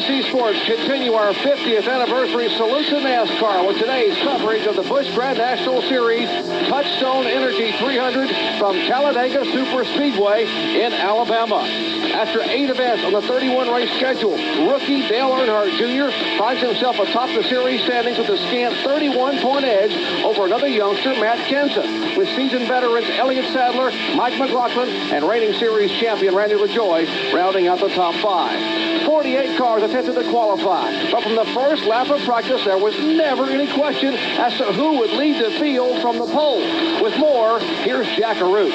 NBC Sports continue our 50th anniversary salute to NASCAR with today's coverage of the Busch Grand National Series TouchStone Energy 300 from Talladega Superspeedway in Alabama. After 8 events on the 31-race schedule, rookie Dale Earnhardt Jr. finds himself atop the series standings with a scant 31-point edge over another youngster, Matt Kenseth, with seasoned veterans Elliott Sadler, Mike McLaughlin, and reigning series champion Randy LaJoie rounding out the top 5. 48 cars attempted to qualify, but from the first lap of practice, there was never any question as to who would lead the field from the pole. With more, here's Jack Arute.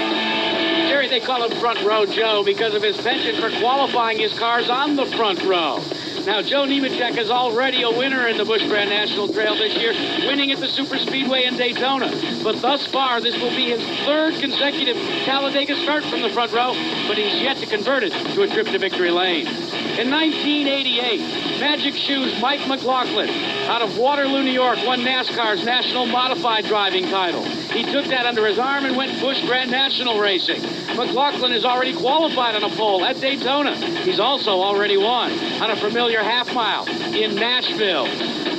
Jerry, they call him Front Row Joe because of his penchant for qualifying his cars on the front row. Now, Joe Nemechek is already a winner in the Busch Grand National Trail this year, winning at the Superspeedway in Daytona. But thus far, this will be his 3rd consecutive Talladega start from the front row, but he's yet to convert it to a trip to victory lane. In 1988, Magic Shoes Mike McLaughlin out of Waterloo, New York, won NASCAR's National Modified Driving title. He took that under his arm and went Busch Grand National racing. McLaughlin is already qualified on a pole at Daytona. He's also already won on a familiar half mile in Nashville.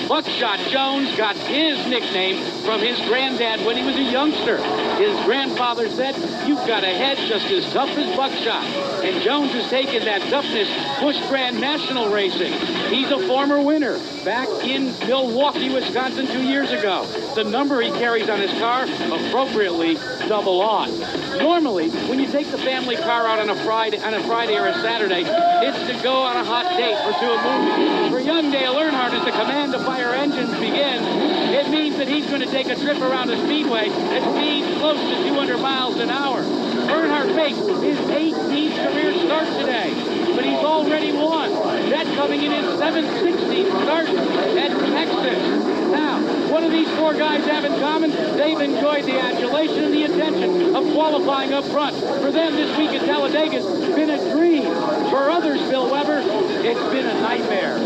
Buckshot Jones got his nickname from his granddad when he was a youngster. His grandfather said, "You've got a head just as tough as Buckshot." And Jones has taken that toughness Busch Grand National racing. He's a former winner back in Milwaukee, Wisconsin 2 years ago. The number he carries on his car, appropriately double aught. Normally, when you take the family car out on a Friday or a Saturday, it's to go on a hot date or to a movie. For young Dale Earnhardt, as the command to fire engines begins, it means that he's going to take a trip around the speedway at speeds close to 200 miles an hour. Earnhardt makes his 18th career start today, but he's already won. That coming in his 716th start at Texas. Now, what do these 4 guys have in common? They've enjoyed the adulation and the attention of qualifying up front. For them, this week at Talladega's been a dream. For others, Bill Weber, it's been a nightmare.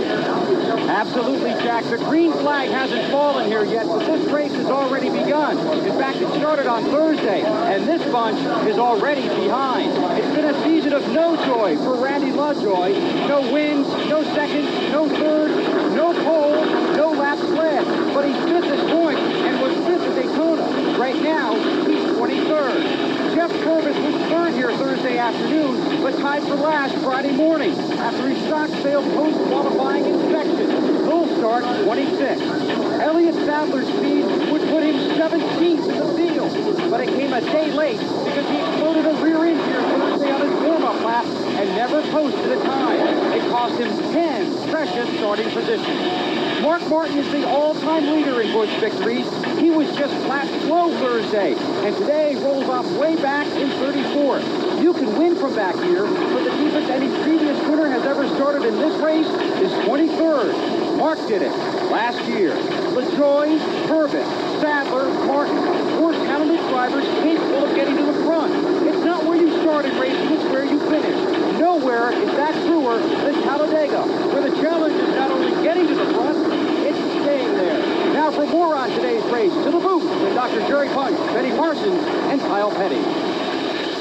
Absolutely, Jack. The green flag hasn't fallen here yet, but this race has already begun. In fact, it started on Thursday, and this bunch is already behind. It's been a season of no joy for Randy LaJoie. No wins, no seconds, no thirds, no pole, no laps led. But he's 5th at points and was 5th at Daytona. Right now, he's 23rd. Jeff Purvis was 3rd here Thursday afternoon, but tied for last Friday morning after his stocks failed post-qualifying inspection. Full start 26th. Elliott Sadler's speed would put him 17th in the field, but it came a day late because he exploded a rear end here Thursday on his warm-up lap and never posted a time. It cost him 10 precious starting positions. Mark Martin is the all-time leader in Busch victories. He was just flat slow Thursday, and today rolls off way back in 34th. You can win from back here, but the deepest any previous winner has ever started in this race is 23rd. Mark did it last year. LaJoie, Purvis, Sadler, Martin, 4 talented drivers capable of getting to the front. It's not where you started racing, it's where you finish. Nowhere is that truer than Talladega, where the challenge is not only getting to the front, it's staying there. Now for more on today's race, to the booth with Dr. Jerry Punch, Benny Parsons, and Kyle Petty.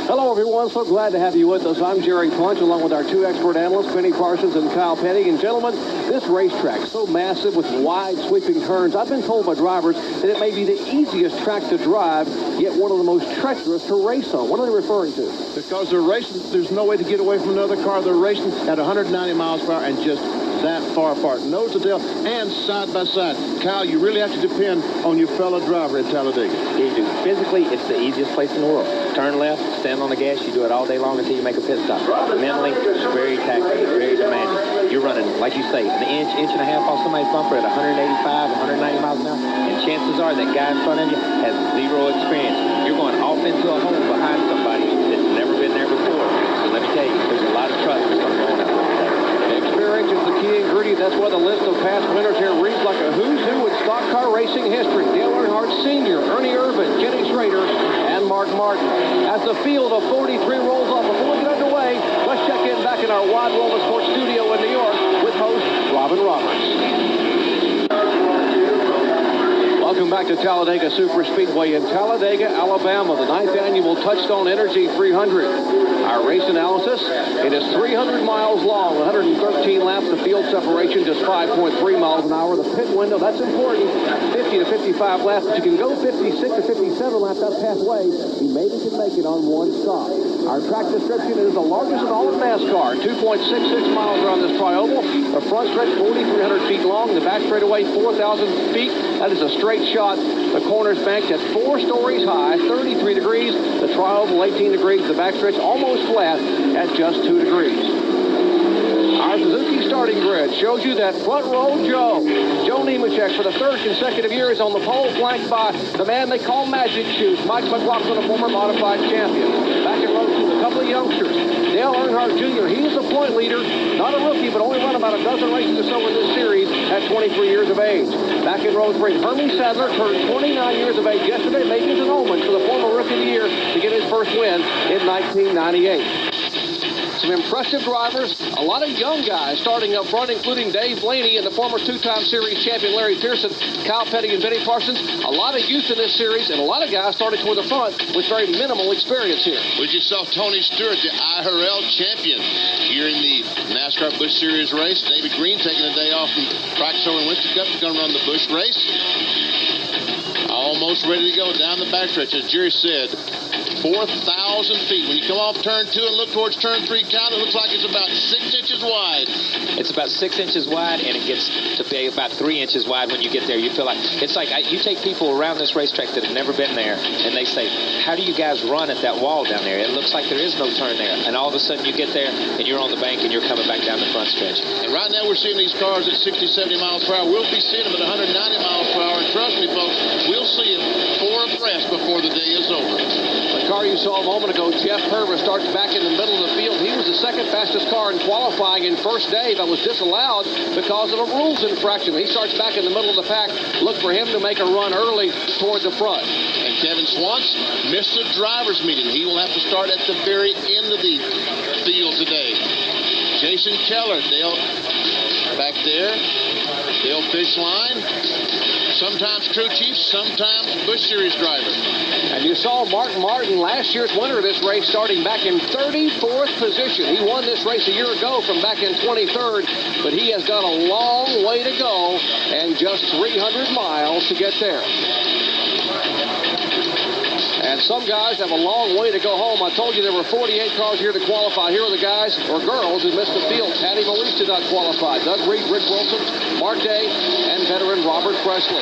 Hello, everyone. So glad to have you with us. I'm Jerry Punch, along with our 2 expert analysts, Benny Parsons and Kyle Petty. And gentlemen, this racetrack, so massive with wide sweeping turns, I've been told by drivers that it may be the easiest track to drive, yet one of the most treacherous to race on. What are they referring to? Because they're racing, there's no way to get away from another car. They're racing at 190 miles per hour and just that far apart, nose to tail, and side by side. Kyle, you really have to depend on your fellow driver at Talladega. You do. Physically, it's the easiest place in the world. Turn left, stand on the gas, you do it all day long until you make a pit stop. Mentally, very taxing, very demanding. You're running, like you say, an inch and a half off somebody's bumper at 185, 190 miles an hour, and chances are that guy in front of you has 0 experience. You're going off into a hole behind somebody that's never been there before. So let me tell you, there's a lot of trust that's going to go on out there. Experience is the key ingredient. That's why the list of past winners here reads like a who's who in stock car racing history. Dale Earnhardt Sr., Ernie Irvan, Jenny Schrader, and Mark Martin. As the field of 43 rolls off, before we get underway, let's check in back in our Wide World of Sports studio in New York with host Robin Roberts. Welcome back to Talladega Superspeedway in Talladega, Alabama, the 9th annual TouchStone Energy 300. Our race analysis, it is 300 miles long, 113 laps. The field separation just 5.3 miles an hour. The pit window, that's important, 50 to 55 laps. But you can go 56 to 57 laps. That's halfway. You maybe can make it on one stop. Our track description is the largest in all of NASCAR, 2.66 miles around this tri-oval. The front stretch, 4,300 feet long. The back straightaway, 4,000 feet. That is a straight shot. The corners banked at 4 stories high, 33 degrees. The tri-oval, 18 degrees. The backstretch almost flat at just 2 degrees. Our Suzuki starting grid shows you that front row Joe Nemechek, for the 3rd consecutive year, is on the pole, flanked by the man they call Magic Shoes, Mike McLaughlin, a former modified champion. Back in row 2, a couple of youngsters. Dale Earnhardt Jr., he is the point leader, not a rookie, but only run about a dozen races or so in this series at 23 years of age. Back in row 3, Hermie Sadler turned 29 years of age yesterday, making an omen for the former Rookie of the Year to get his first win in 1998. Some impressive drivers, a lot of young guys starting up front, including Dave Blaney and the former 2-time series champion Larry Pearson, Kyle Petty and Benny Parsons. A lot of youth in this series, and a lot of guys starting toward the front with very minimal experience here. We just saw Tony Stewart, the IRL champion, here in the NASCAR Busch Series race. David Green taking a day off from TouchStone and Winston Cup is going to run the Busch race. Almost ready to go down the backstretch, as Jerry said. 4,000 feet. When you come off turn 2 and look towards turn 3, Cal, it looks like it's about 6 inches wide. It's about 6 inches wide, and it gets to be about 3 inches wide when you get there. You feel like it's like you take people around this racetrack that have never been there, and they say, how do you guys run at that wall down there? It looks like there is no turn there. And all of a sudden you get there, and you're on the bank, and you're coming back down the front stretch. And right now we're seeing these cars at 60, 70 miles per hour. We'll be seeing them at 190 miles per hour, and trust me, folks, we'll see them 4 abreast before the day is over. The car you saw a moment ago, Jeff Purvis, starts back in the middle of the field. He was the 2nd fastest car in qualifying in first day, but was disallowed because of a rules infraction. He starts back in the middle of the pack. Look for him to make a run early toward the front. And Kevin Swantz missed the driver's meeting. He will have to start at the very end of the field today. Jason Keller, Dale back there. Dale Fishline. Sometimes crew chief, sometimes Busch Series driver. And you saw Mark Martin, last year's winner of this race, starting back in 34th position. He won this race a year ago from back in 23rd, but he has got a long way to go and just 300 miles to get there. And some guys have a long way to go home. I told you there were 48 cars here to qualify. Here are the guys or girls who missed the field. Patty Maurice did not qualify. Doug Reed, Rick Wilson, Mark Day, and veteran Robert Presley.